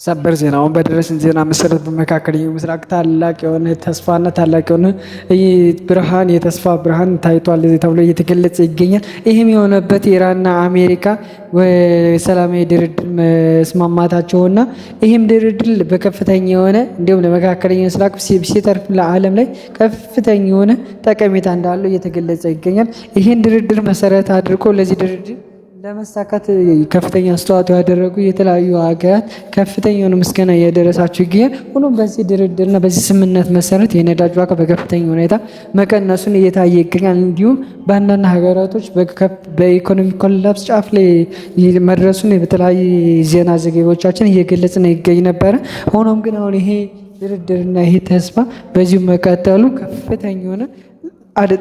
ሰበር ዜና አሁን በደረሰን ዜና መሰረት በመካከለኛው ምስራቅ ታላቅ የሆነ ተስፋና ታላቅ የሆነ ብርሃን የተስፋ ብርሃን ታይቷል ተብሎ እየተገለጸ ይገኛል። ይህም የሆነበት ኢራንና አሜሪካ ሰላማዊ ድርድር መስማማታቸውና ይህም ድርድር በከፍተኛ የሆነ እንዲሁም ለመካከለኛው ምስራቅ ሲተርፍ ለዓለም ላይ ከፍተኛ የሆነ ጠቀሜታ እንዳለው እየተገለጸ ይገኛል። ይህን ድርድር መሰረት አድርጎ ለዚህ ድርድር ለመሳካት ከፍተኛ አስተዋጽኦ ያደረጉ የተለያዩ ሀገራት ከፍተኛ የሆነ ምስጋና እያደረሳቸው ይገኛል። ሆኖም በዚህ ድርድርና በዚህ ስምምነት መሰረት የነዳጅ ዋጋ በከፍተኛ ሁኔታ መቀነሱን እየታየ ይገኛል። እንዲሁም በአንዳንድ ሀገራቶች በኢኮኖሚ ኮላፕስ ጫፍ ላይ መድረሱን በተለያዩ ዜና ዘገባዎቻችን እየገለጽን ይገኝ ነበረ። ሆኖም ግን አሁን ይሄ ድርድርና ይሄ ተስፋ በዚሁ መቀጠሉ ከፍተኛ የሆነ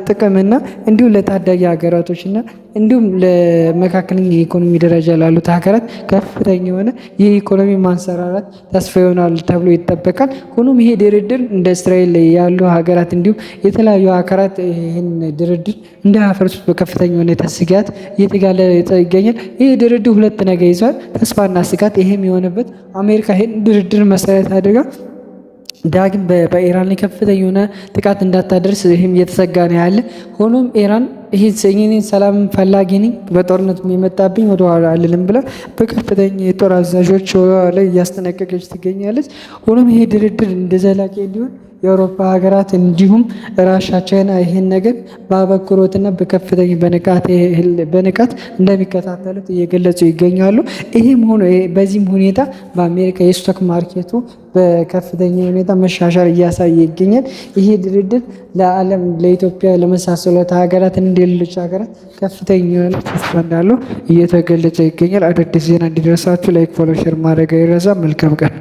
ጥቅምና እንዲሁም ለታዳጊ ሀገራቶችና እንዲሁም ለመካከለኛ የኢኮኖሚ ደረጃ ላሉት ሀገራት ከፍተኛ የሆነ የኢኮኖሚ ማንሰራራት ተስፋ ይሆናል ተብሎ ይጠበቃል። ሆኖም ይሄ ድርድር እንደ እስራኤል ያሉ ሀገራት እንዲሁም የተለያዩ ሀገራት ይህን ድርድር እንዳያፈርሱት በከፍተኛ ሁኔታ ስጋት እየተጋለጠ ይገኛል። ይህ ድርድር ሁለት ነገር ይዟል፣ ተስፋና ስጋት። ይሄም የሆነበት አሜሪካ ይህን ድርድር መሰረት አድርጋ ዳግም በኢራን ላይ ከፍተኛ የሆነ ጥቃት እንዳታደርስ ይህም እየተሰጋ ነው ያለ። ሆኖም ኢራን ይህን ሰላም ፈላጊ ነኝ በጦርነት የመጣብኝ ወደ ኋላ አልልም ብላ በከፍተኛ የጦር አዛዦች ላይ እያስጠነቀቀች ትገኛለች። ሆኖም ይሄ ድርድር እንደ ዘላቂ እንዲሆን የአውሮፓ ሀገራት እንዲሁም ራሻ ቻይና ይህን ነገር በአበክሮትና በከፍተኛ በንቃት እንደሚከታተሉት እየገለጹ ይገኛሉ። ይህም ሆኖ በዚህም ሁኔታ በአሜሪካ የስቶክ ማርኬቱ በከፍተኛ ሁኔታ መሻሻል እያሳየ ይገኛል። ይሄ ድርድር ለዓለም ለኢትዮጵያ ለመሳሰሉት ሀገራት እንደሌሎች ሀገራት ከፍተኛ የሆነ ተስፋ እንዳለው እየተገለጸ ይገኛል። አዳዲስ ዜና እንዲደርሳችሁ ላይክ፣ ፎሎ፣ ሼር ማድረግ አይረሳ። መልካም ቀን።